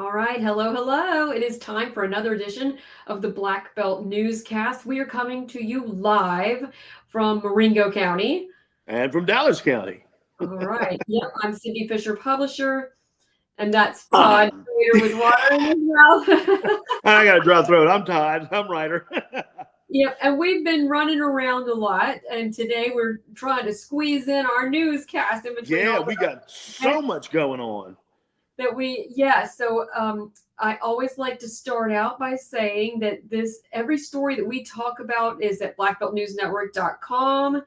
All right. Hello, hello. It is time for another edition of the Black Belt Newscast. We are coming to you live from Marengo County. And from Dallas County. All right. Yep. I'm Cindy Fisher, publisher, and that's Todd Trader with water in his mouth. I got a dry throat. I'm Todd. I'm writer. Yep. And we've been running around a lot, and today we're trying to squeeze in our newscast in between. Yeah, we got so much going on. So I always like to start out by saying that every story that we talk about is at blackbeltnewsnetwork.com.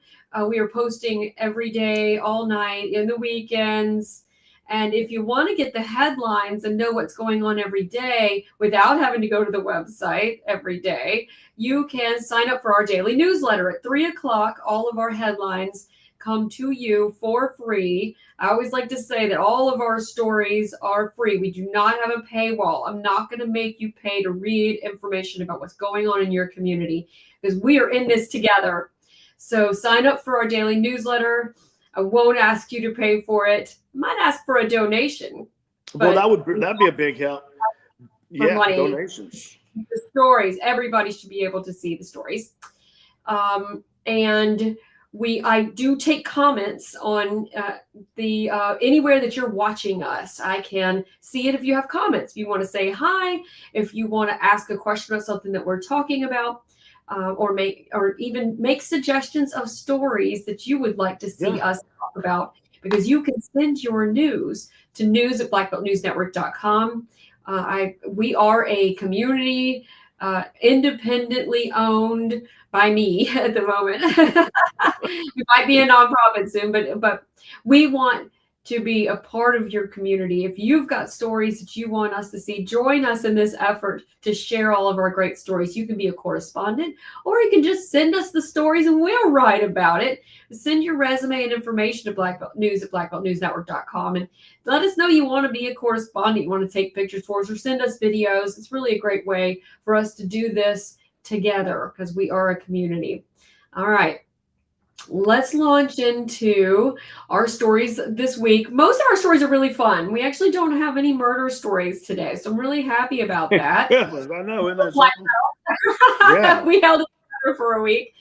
We are posting every day, all night, in the weekends. And if you want to get the headlines and know what's going on every day without having to go to the website every day, you can sign up for our daily newsletter at 3 o'clock. All of our headlines come to you for free. I always like to say that all of our stories are free. We do not have a paywall. I'm not going to make you pay to read information about what's going on in your community because we are in this together. So sign up for our daily newsletter. I won't ask you to pay for it. I might ask for a donation. Well, that'd be a big help. Yeah, money. Donations. The stories. Everybody should be able to see the stories. I do take comments on anywhere that you're watching us. I can see it if you have comments. If you want to say hi, if you want to ask a question about something that we're talking about, or even make suggestions of stories that you would like to see us talk about, because you can send your news to news@blackbeltnewsnetwork.com. We are a community, independently owned by me at the moment. We might be a nonprofit soon, but we want to be a part of your community. If you've got stories that you want us to see, join us in this effort to share all of our great stories. You can be a correspondent, or you can just send us the stories and we'll write about it. Send your resume and information to blackbeltnewsnetwork.com and let us know you want to be a correspondent, you want to take pictures for us, or send us videos. It's really a great way for us to do this together because we are a community. All right. Let's launch into our stories this week. Most of our stories are really fun. We actually don't have any murder stories today, so I'm really happy about that. I know. Isn't that yeah. We held it for a week.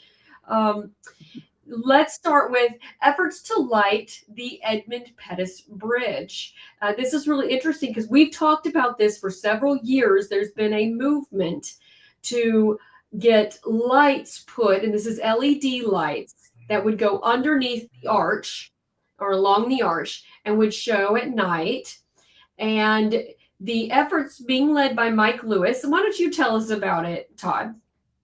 Let's start with efforts to light the Edmund Pettus Bridge. This is really interesting because we've talked about this for several years. There's been a movement to get lights put, and this is LED lights, that would go underneath the arch or along the arch and would show at night. And the efforts being led by Mike Lewis. Why don't you tell us about it, Todd?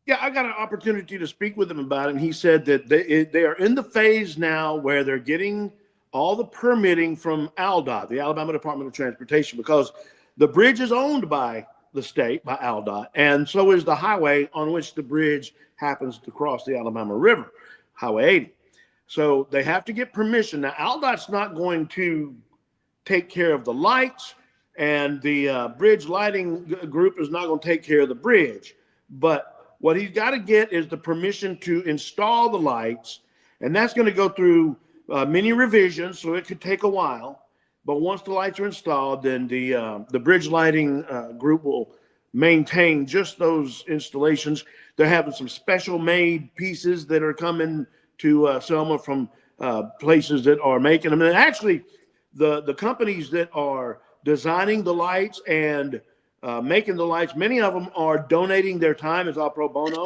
Yeah, I got an opportunity to speak with him about it. And he said that they are in the phase now where they're getting all the permitting from ALDOT, the Alabama Department of Transportation, because the bridge is owned by the state, by ALDOT, and so is the highway on which the bridge happens to cross the Alabama River. Highway 80. So they have to get permission. Now, ALDOT's not going to take care of the lights, and the bridge lighting group is not going to take care of the bridge. But what he's got to get is the permission to install the lights, and that's going to go through many revisions, so it could take a while. But once the lights are installed, then the bridge lighting group will maintain just those installations. They're having some special made pieces that are coming to Selma from places that are making them. And actually, the companies that are designing the lights and making the lights, many of them are donating their time as all pro bono.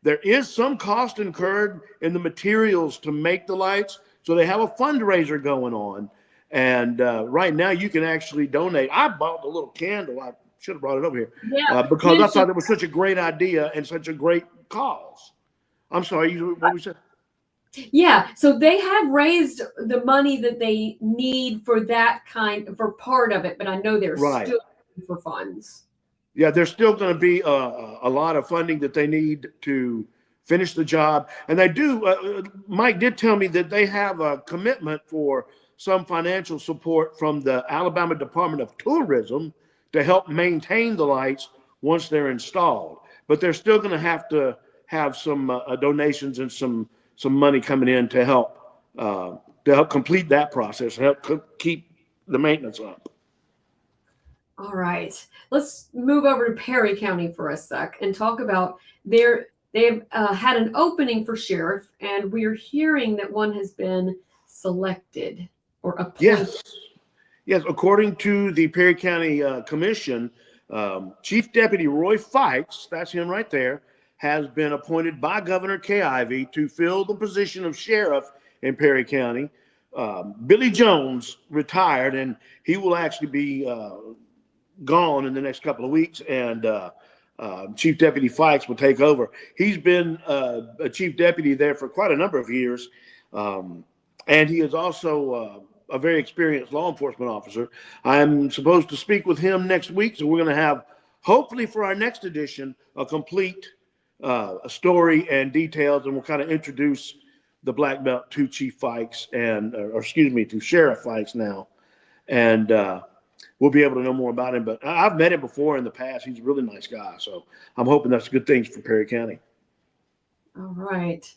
There is some cost incurred in the materials to make the lights. So they have a fundraiser going on. And right now you can actually donate. I bought the little candle. I should have brought it over here because I thought it was such a great idea and such a great cause. I'm sorry, what we said? Yeah, so they have raised the money that they need for for part of it, but I know they're still looking for funds. Yeah, there's still going to be a lot of funding that they need to finish the job. And they do, Mike did tell me that they have a commitment for some financial support from the Alabama Department of Tourism to help maintain the lights once they're installed. But they're still going to have some donations and some money coming in to help complete that process, help keep the maintenance up. All right. Let's move over to Perry County for a sec and talk about they've had an opening for sheriff, and we're hearing that one has been selected or appointed. Yes. Yes, according to the Perry County Commission, Chief Deputy Roy Fikes, that's him right there, has been appointed by Governor Kay Ivey to fill the position of sheriff in Perry County. Billy Jones retired, and he will actually be gone in the next couple of weeks, and Chief Deputy Fikes will take over. He's been a chief deputy there for quite a number of years, and he is also a very experienced law enforcement officer. I'm supposed to speak with him next week, so we're going to have, hopefully for our next edition, a complete story and details, and we'll kind of introduce the black belt to Chief Fikes to Sheriff Fikes now, and we'll be able to know more about him. But I've met him before in the past. He's a really nice guy, so I'm hoping that's good things for Perry County. All right.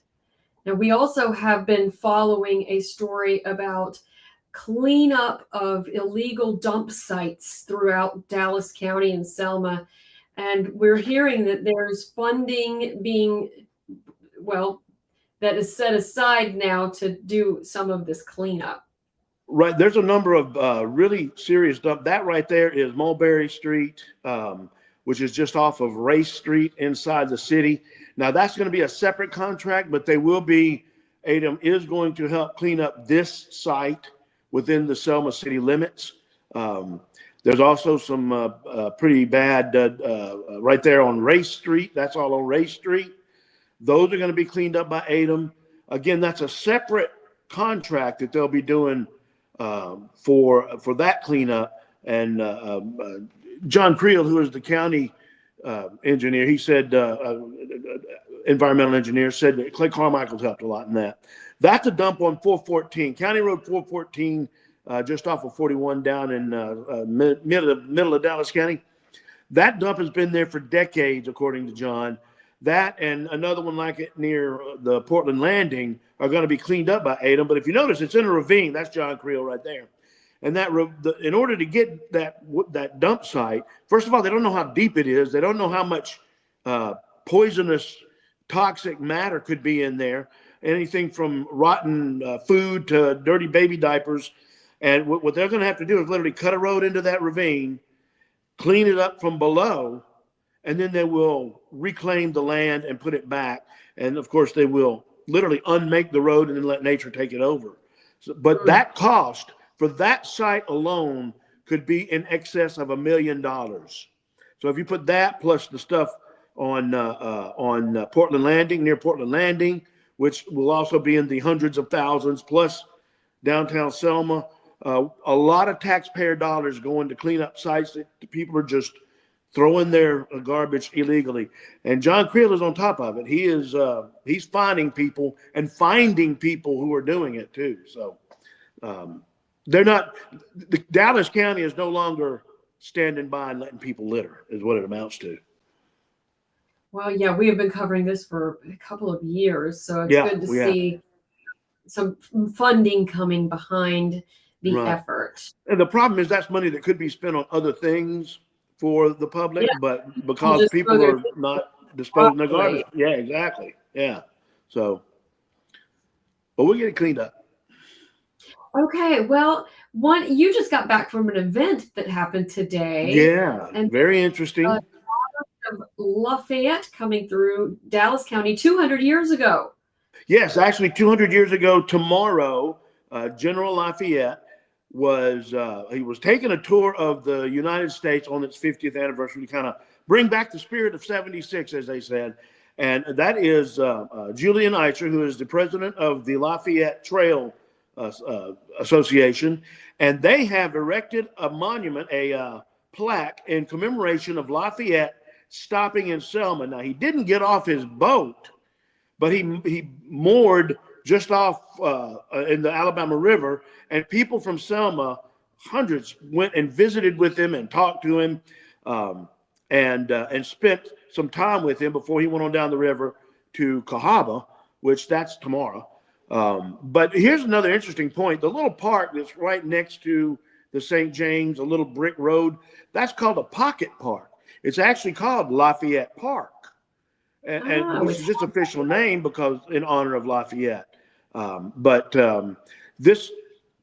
Now, we also have been following a story about cleanup of illegal dump sites throughout Dallas County and Selma. And we're hearing that there's funding that is set aside now to do some of this cleanup. Right. There's a number of really serious dump. That right there is Mulberry Street, which is just off of Race Street inside the city. Now, that's going to be a separate contract, but ADEM is going to help clean up this site within the Selma city limits. There's also some pretty bad right there on Race Street. That's all on Race Street. Those are going to be cleaned up by ADEM. Again, that's a separate contract that they'll be doing for that cleanup. And John Creel, who is the county engineer, he said, environmental engineer, said that Clay Carmichael's helped a lot in that. That's a dump on 414, County Road 414, just off of 41 down in middle of Dallas County. That dump has been there for decades, according to John. That and another one like it near the Portland Landing are going to be cleaned up by ADEM. But if you notice, it's in a ravine. That's John Creel right there. And in order to get that dump site, first of all, they don't know how deep it is. They don't know how much poisonous, toxic matter could be in there. Anything from rotten food to dirty baby diapers. And what they're going to have to do is literally cut a road into that ravine, clean it up from below, and then they will reclaim the land and put it back. And of course, they will literally unmake the road and then let nature take it over. But that cost for that site alone could be in excess of $1 million. So if you put that plus the stuff on Portland Landing, near Portland Landing, which will also be in the hundreds of thousands, plus downtown Selma, a lot of taxpayer dollars going to clean up sites that people are just throwing their garbage illegally. And John Creel is on top of it. He's finding people and finding people who are doing it too. So Dallas County is no longer standing by and letting people litter, is what it amounts to. Well, yeah, we have been covering this for a couple of years, so it's good to see some funding coming behind the effort. And the problem is that's money that could be spent on other things for the public, but because people are not disposing their garbage. Yeah, exactly. Yeah. So, but we'll get it cleaned up. Okay. Well, you just got back from an event that happened today. Yeah. And very interesting. Of Lafayette coming through Dallas County 200 years ago. Yes, actually 200 years ago tomorrow, General Lafayette was taking a tour of the United States on its 50th anniversary to kind of bring back the spirit of 76, as they said. And that is Julian Eicher, who is the president of the Lafayette Trail Association. And they have erected a monument, a plaque in commemoration of Lafayette stopping in Selma. Now, he didn't get off his boat, but he moored just off in the Alabama River, and people from Selma, hundreds, went and visited with him and talked to him and spent some time with him before he went on down the river to Cahaba, which that's tomorrow. But here's another interesting point. The little park that's right next to the St. James, a little brick road. That's called a pocket park. It's actually called Lafayette Park, and which is its official name because in honor of Lafayette. But this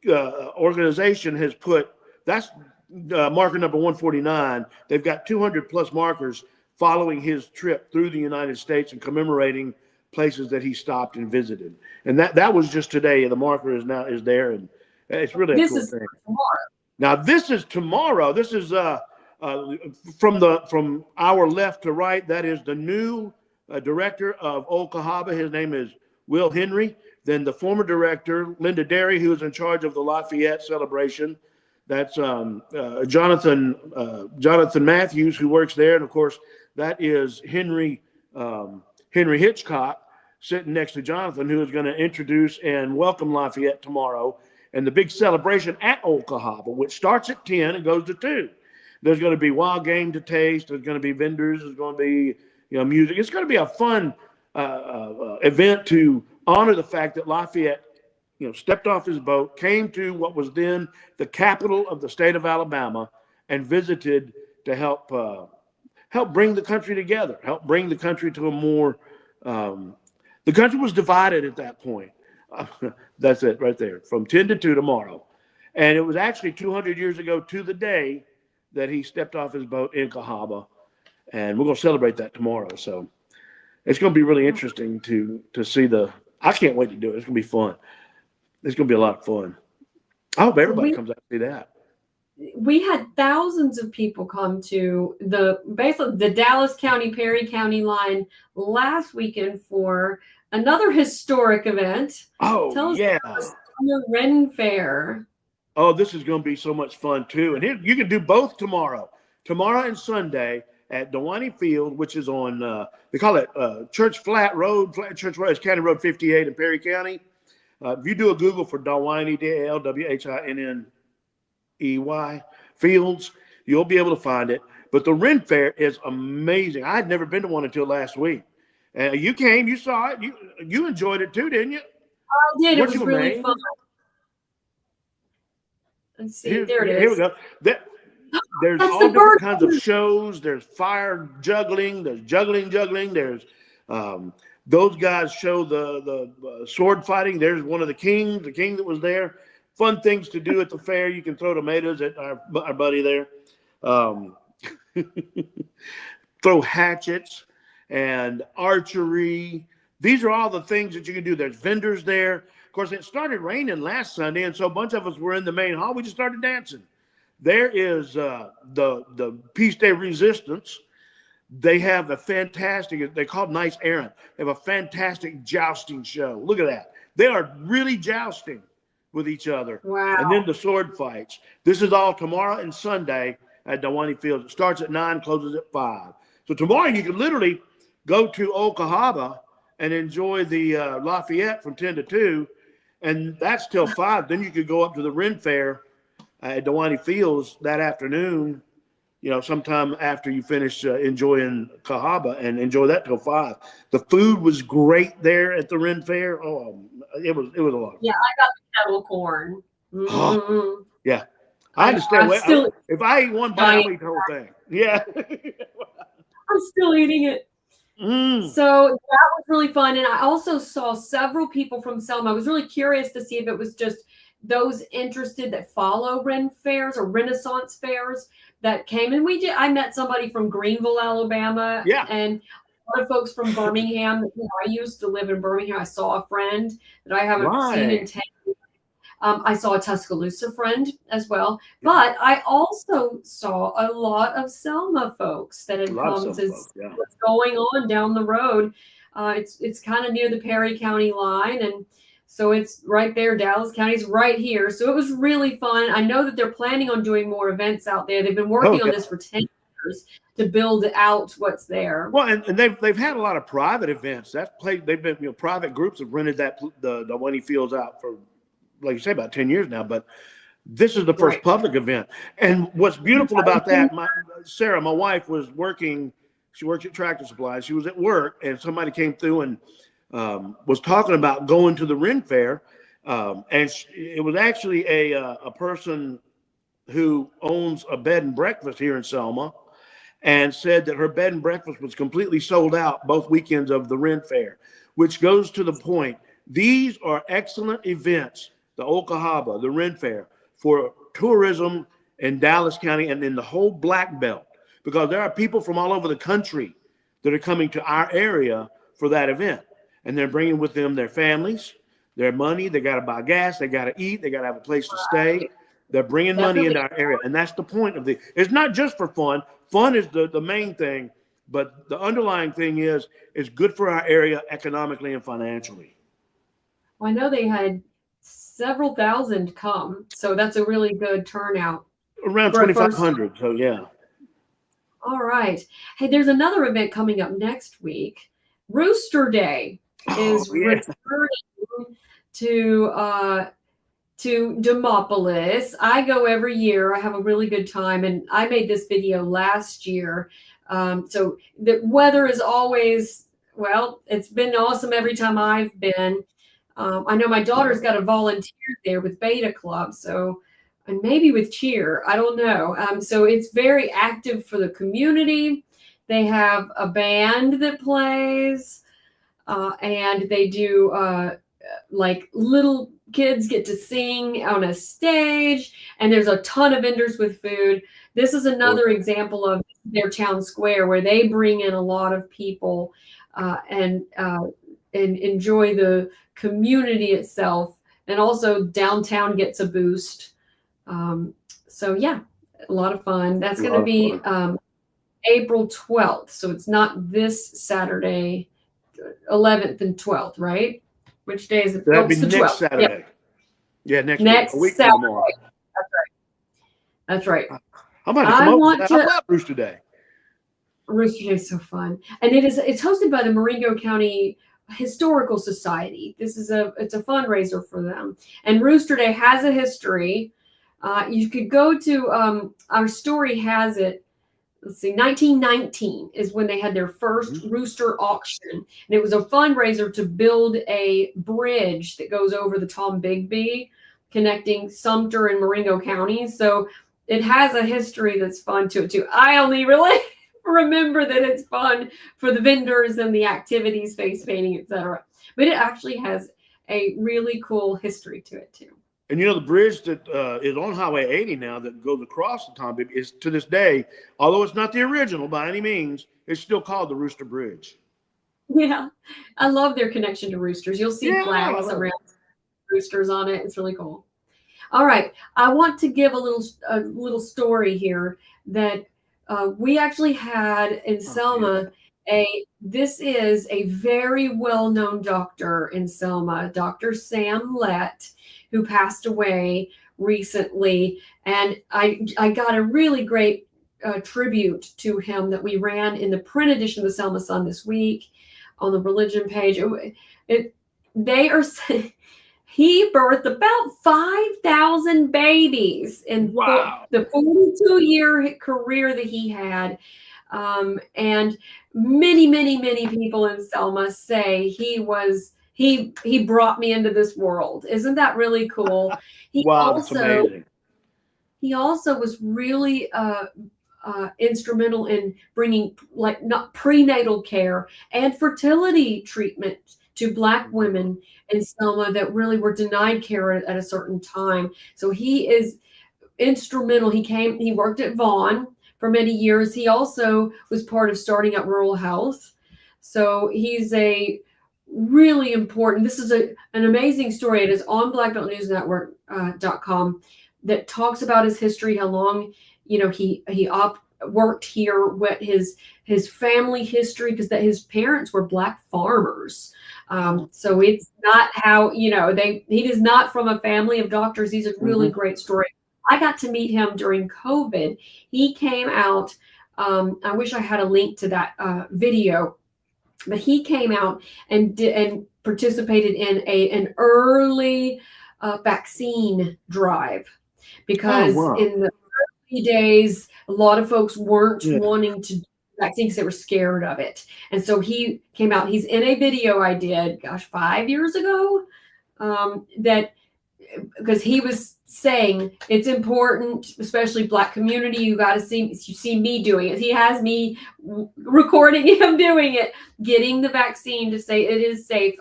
organization has put, that's marker number 149. They've got 200 plus markers following his trip through the United States and commemorating places that he stopped and visited. And that was just today. The marker is there, and it's really a cool thing. Tomorrow. Now this is tomorrow. This is from our left to right. That is the new director of Old Cahaba. His name is Will Henry. Then the former director, Linda Derry, who is in charge of the Lafayette celebration. That's Jonathan Matthews, who works there. And of course, that is Henry Hitchcock sitting next to Jonathan, who is going to introduce and welcome Lafayette tomorrow. And the big celebration at Old Cahaba, which starts at 10 and goes to 2. There's going to be wild game to taste. There's going to be vendors. There's going to be music. It's going to be a fun event to honor the fact that Lafayette stepped off his boat, came to what was then the capital of the state of Alabama, and visited to help bring the country together, help bring the country to a more. The country was divided at that point. That's it right there, from 10 to 2 tomorrow. And it was actually 200 years ago to the day that he stepped off his boat in Cahaba. And we're going to celebrate that tomorrow. So it's going to be really interesting to see I can't wait to do it. It's going to be fun. It's going to be a lot of fun. I hope everybody comes out to see that. We had thousands of people come to the Dallas County, Perry County line last weekend for another historic event. Oh, tell us yeah. about the Ren Fair. Oh, this is going to be so much fun too. And here you can do both tomorrow and Sunday at Dewani Field, which is on, they call it Church Road. It's County Road 58 in Perry County. If you do a Google for Dewani, DALWHINEY Fields, you'll be able to find it. But the Ren Fair is amazing. I had never been to one until last week. You came, you saw it, you enjoyed it too, didn't you? I did. It was really fun. Let's see. There it is. Here we go. There's all different kinds of shows. There's fire juggling. There's juggling. There's those guys show the sword fighting. There's one of the king that was there. Fun things to do at the fair. You can throw tomatoes at our buddy there. Throw hatchets and archery. These are all the things that you can do. There's vendors there. Of course, it started raining last Sunday, and so a bunch of us were in the main hall. We just started dancing. There is the Piece de Resistance. They have a fantastic, they call it Knights Errant. They have a fantastic jousting show. Look at that. They are really jousting with each other. Wow. And then the sword fights. This is all tomorrow and Sunday at Dewani Fields. It starts at 9, closes at 5. So tomorrow you can literally go to Old Cahaba and enjoy the Lafayette from 10 to 2. And that's till 5. Then you could go up to the Ren Fair at Dewani Fields that afternoon, sometime after you finish enjoying Cahaba, and enjoy that till 5. The food was great there at the Ren Fair. Oh, it was a lot of fun. Yeah, I got the kettle corn. Mm-hmm. Oh, yeah. I understand. If I eat one bite, I'll eat the whole thing. Yeah. I'm still eating it. So that was really fun. And I also saw several people from Selma. I was really curious to see if it was just those interested that follow Ren fairs or Renaissance fairs that came. And I met somebody from Greenville, Alabama. Yeah. And a lot of folks from Birmingham. I used to live in Birmingham. I saw a friend that I haven't seen in 10 years. I saw a Tuscaloosa friend as well. But I also saw a lot of Selma folks that had come to see what's going on down the road. It's kind of near the Perry County line. And so it's right there. Dallas County's right here. So it was really fun. I know that they're planning on doing more events out there. They've been working on this for 10 years to build out what's there. Well, and they've had a lot of private events. They've been, private groups have rented the Dewani Fields out for, like you say, about 10 years now. But this is the first public event. And what's beautiful about that, Sarah, my wife, was working. She works at Tractor Supply. She was at work, and somebody came through and was talking about going to the Ren Fair, and it was actually a person who owns a bed and breakfast here in Selma, and said that her bed and breakfast was completely sold out both weekends of the rent fair, which goes to the point. These are excellent events, the Okahaba, the rent fair, for tourism in Dallas County and in the whole Black Belt, because there are people from all over the country that are coming to our area for that event. And they're bringing with them their families, their money. They got to buy gas. They got to eat. They got to have a place to stay. They're bringing money into our area. And that's the point of it's not just for fun. Fun is the main thing, but the underlying thing is good for our area economically and financially. Well, I know they had several thousand come, so that's a really good turnout. Around 2,500, so yeah. All right. Hey, there's another event coming up next week. Rooster Day is returning to Demopolis. I go every year. I have a really good time, and I made this video last year. So the weather is always, well, it's been awesome every time I've been. I know my daughter's got a volunteer there with Beta Club, so, and maybe with cheer, I don't know. So it's very active for the community. They have a band that plays, and they do like little kids get to sing on a stage, and there's a ton of vendors with food. This is another example of their town square where they bring in a lot of people and enjoy the community itself, and also downtown gets a boost. So yeah, a lot of fun. That's going to be April 12th, so it's not this Saturday, 11th and 12th, right? Which day is it? That'd be next Saturday. Yeah, next week, Saturday. That's right. I might have come over. I love Rooster Day. Rooster Day is so fun, and it's hosted by the Marengo County Historical Society. It's a fundraiser for them, and Rooster Day has a history. You could go to our story has it. Let's see, 1919 is when they had their first rooster auction, and it was a fundraiser to build a bridge that goes over the Tombigbee, connecting Sumter and Marengo counties. So it has a history that's fun to it too. I only really remember that it's fun for the vendors and the activities, face painting, etc. But it actually has a really cool history to it too. And the bridge that is on Highway 80 now that goes across the Tombigbee is, to this day, although it's not the original by any means, it's still called the Rooster Bridge. Yeah, I love their connection to roosters. You'll see flags around roosters on it. It's really cool. All right, I want to give a little story here that we actually had in Selma. This is a very well-known doctor in Selma, Dr. Sam Lett, who passed away recently, and I got a really great tribute to him that we ran in the print edition of the Selma Sun this week on the religion page. He birthed about 5,000 babies in the 42-year career that he had. And many people in Selma say he brought me into this world. Isn't that really cool? That's amazing. He also was really instrumental in bringing not prenatal care and fertility treatment to Black women in Selma that really were denied care at a certain time. So he is instrumental. He worked at Vaughan for many years. He also was part of starting up rural health. So he's a really important, this is an amazing story. It is on blackbeltnewsnetwork.com that talks about his history, how long, he worked here, what his family history, because that his parents were Black farmers. So it's not how, he is not from a family of doctors. These are really great story. I got to meet him during COVID. He came out. I wish I had a link to that video, but he came out and participated in an early vaccine drive, because in the early days, a lot of folks weren't wanting to do vaccines because they were scared of it. And so he came out. He's in a video I did, 5 years ago, that because he was saying it's important, especially Black community. You got to see me doing it. He has me recording him doing it, getting the vaccine to say it is safe.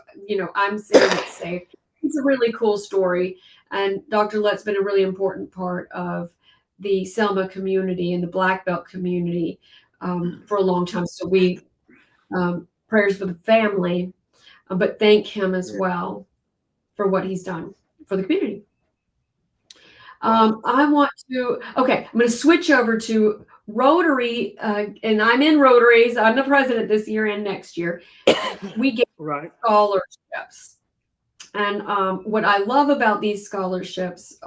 I'm saying it's safe. It's a really cool story. And Dr. Lett's been a really important part of the Selma community and the Black Belt community for a long time. So we prayers for the family, but thank him as well for what he's done for the community. I'm going to switch over to Rotary, and I'm in Rotaries. I'm the president this year and next year. We get scholarships. And what I love about these scholarships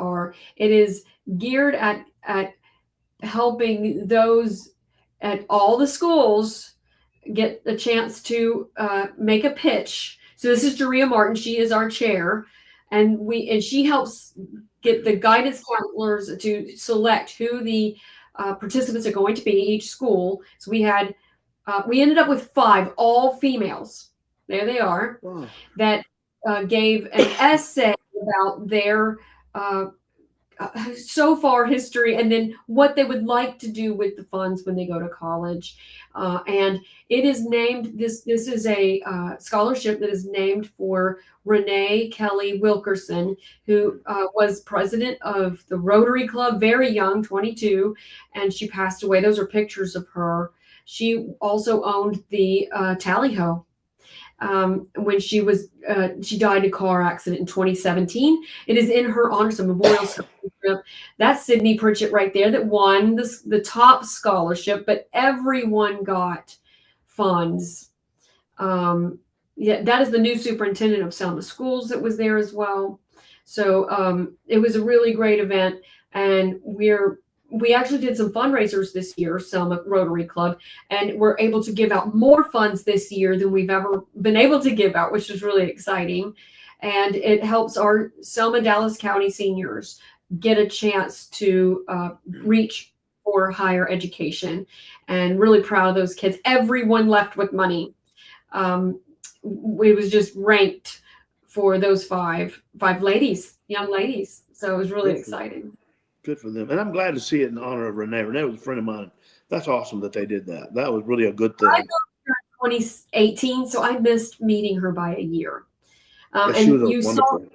it is geared at helping those at all the schools get a chance to make a pitch. So this is Doria Martin. She is our chair, and she helps get the guidance counselors to select who the participants are going to be each school. So we ended up with 5 all females. There they are. Wow. That gave an essay about their so far history, and then what they would like to do with the funds when they go to college. And it is named, this is a scholarship that is named for Renee Kelly Wilkerson, who was president of the Rotary Club, very young, 22, and she passed away. Those are pictures of her. She also owned the Tally-Ho. When she died in a car accident in 2017. It is in her honor, so memorial scholarship. That's Sydney Pritchett right there that won the top scholarship, but everyone got funds. That is the new superintendent of Selma Schools that was there as well. So it was a really great event, and we actually did some fundraisers this year, Selma Rotary Club, and we're able to give out more funds this year than we've ever been able to give out, which is really exciting. And it helps our Selma Dallas County seniors get a chance to reach for higher education, and really proud of those kids. Everyone left with money. It was just ranked for those five young ladies. So it was really exciting. Good for them. And I'm glad to see it in honor of Renee. Renee was a friend of mine. That's awesome that they did that. That was really a good thing. I know her in 2018, so I missed meeting her by a year. And you saw her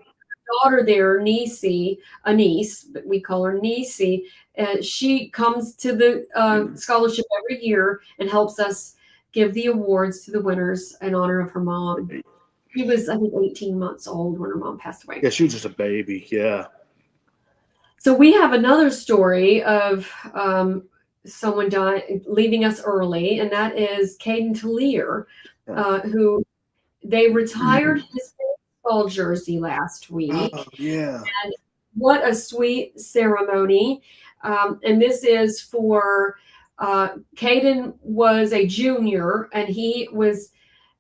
daughter there, Anise, but we call her Nisi. She comes to the scholarship every year and helps us give the awards to the winners in honor of her mom. She was, I think, 18 months old when her mom passed away. Yeah, she was just a baby. Yeah. So we have another story of someone leaving us early, and that is Caden Tallier, who they retired his baseball jersey last week. Oh, yeah. And what a sweet ceremony. And this is for Caden was a junior, and he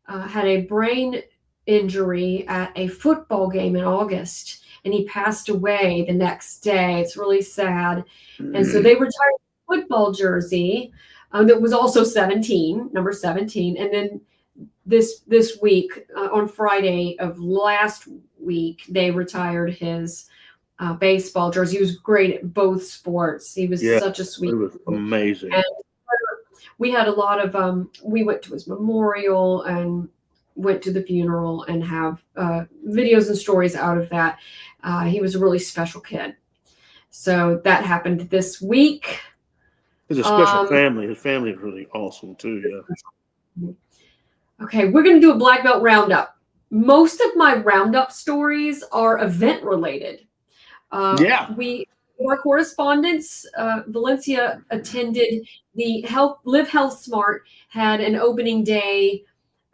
had a brain injury at a football game in August. And he passed away the next day. It's really sad. And so they retired the football jersey that was also number 17. And then this week, on Friday of last week, they retired his baseball jersey. He was great at both sports. He was such a sweet. It was amazing. And we had a lot of, we went to his memorial and went to the funeral and have videos and stories out of that. He was a really special kid. So that happened this week. He's a special family. His family is really awesome too. Yeah. Okay, we're going to do a Black Belt Roundup. Most of my Roundup stories are event related. Our correspondents, Valencia attended the Live Health Smart, had an opening day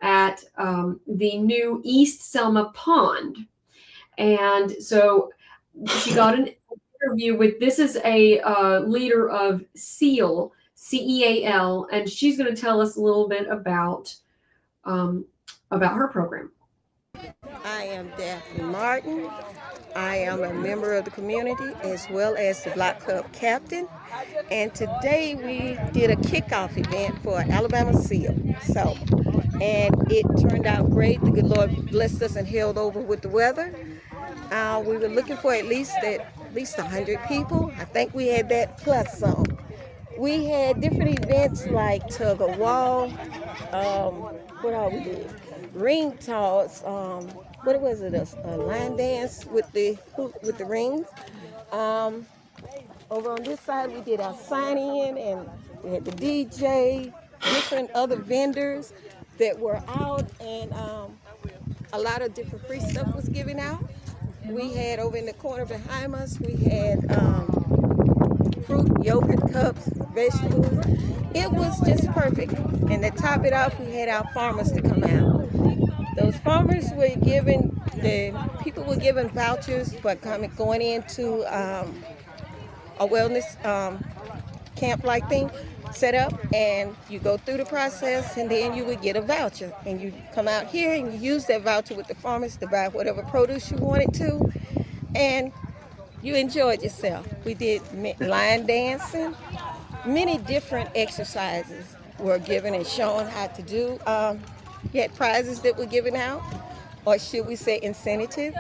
at the new East Selma Pond. And so she got an interview this is a leader of SEAL, CEAL, and she's going to tell us a little bit about her program. I am Daphne Martin. I am a member of the community as well as the Block Club captain. And today we did a kickoff event for Alabama SEAL. And it turned out great. The good Lord blessed us and held over with the weather. We were looking for at least 100 people. I think we had that plus some. We had different events like tug of war. What all we did? Ring toss. What was it? A line dance with the rings. Over on this side, we did our sign-in, and we had the DJ, different other vendors that were out, and a lot of different free stuff was given out. We had over in the corner behind us, we had fruit, yogurt cups, vegetables. It was just perfect. And to top it off, we had our farmers to come out. Those farmers were people were given vouchers for going into a wellness camp-like thing set up, and you go through the process, and then you would get a voucher, and you come out here and you use that voucher with the farmers to buy whatever produce you wanted to, and you enjoyed yourself. We did line dancing. Many different exercises were given and shown how to do. You had prizes that were given out, or should we say incentive,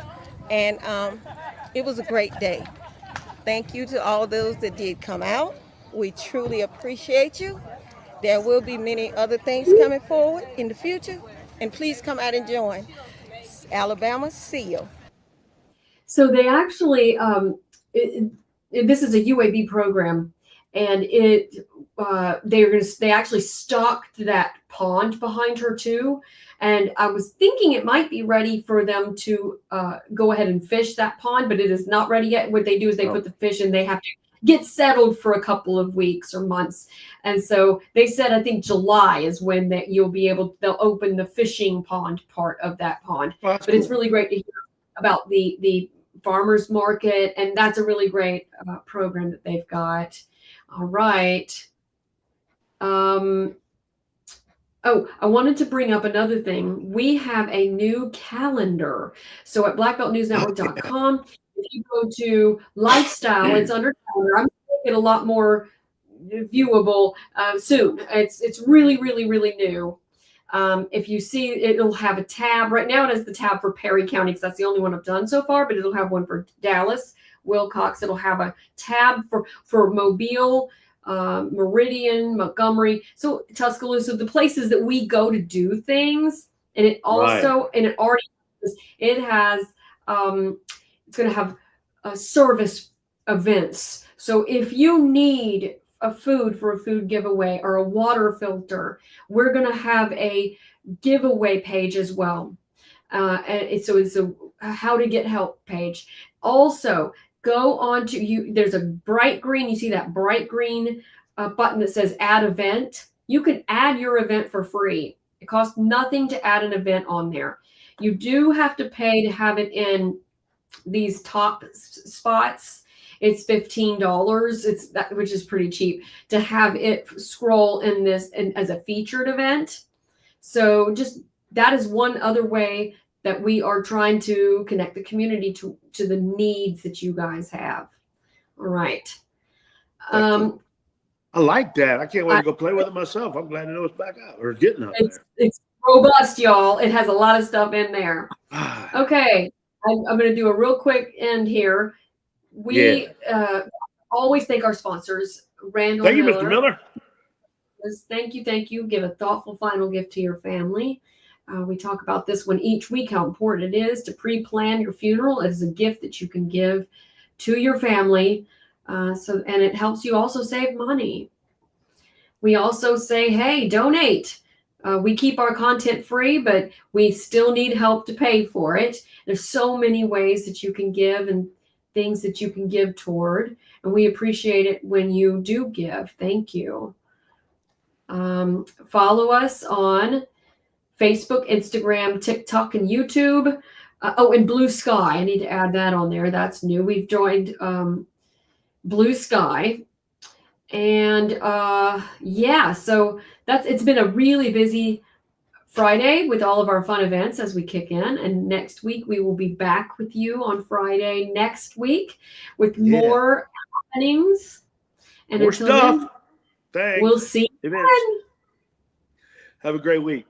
and it was a great day. Thank you to all those that did come out. We truly appreciate you. There will be many other things coming forward in the future, and please come out and join. Alabama, see you. So they actually, this is a UAB program, and they actually stocked that pond behind her too. And I was thinking it might be ready for them to go ahead and fish that pond, but it is not ready yet. What they do is they put the fish in, they have to get settled for a couple of weeks or months. And so they said, I think July is when they'll open the fishing pond part of that pond. Oh, but cool. It's really great to hear about the farmers market, and that's a really great program that they've got. All right. I wanted to bring up another thing. We have a new calendar. So at blackbeltnewsnetwork.com, if you go to lifestyle, it's under calendar. I'm going to make it a lot more viewable soon. It's really, really, really new. If you see, it'll have a tab. Right now it has the tab for Perry County because that's the only one I've done so far, but it'll have one for Dallas, Wilcox. It'll have a tab for Mobile, Meridian, Montgomery, so Tuscaloosa, the places that we go to do things. And it also, and it already has, it's going to have service events. So if you need a food for a food giveaway or a water filter, we're going to have a giveaway page as well. So it's a how to get help page. Also, go on to there's a bright green, you see that bright green button that says add event. You can add your event for free. It costs nothing to add an event on there. You do have to pay to have it in these top spots. It's $15, which is pretty cheap, to have it scroll in this as a featured event. So just that is one other way that we are trying to connect the community to the needs that you guys have. All right. I like that. I can't wait to go play with it myself. I'm glad to know it's back out or getting out there. It's robust, y'all. It has a lot of stuff in there. Okay. I'm going to do a real quick end here. We always thank our sponsors. Randall Thank you, Miller. Mr. Miller. Thank you. Thank you. Give a thoughtful final gift to your family. We talk about this one each week, how important it is to pre-plan your funeral. It is a gift that you can give to your family. And it helps you also save money. We also say, hey, donate. We keep our content free, but we still need help to pay for it. There's so many ways that you can give and things that you can give toward. And we appreciate it when you do give. Thank you. Follow us on Facebook, Instagram, TikTok, and YouTube. And Blue Sky. I need to add that on there. That's new. We've joined Blue Sky. And so it's been a really busy Friday with all of our fun events as we kick in. And next week we will be back with you on Friday next week with more happenings. And more until stuff. then, Thanks. we'll see you then. Have a great week.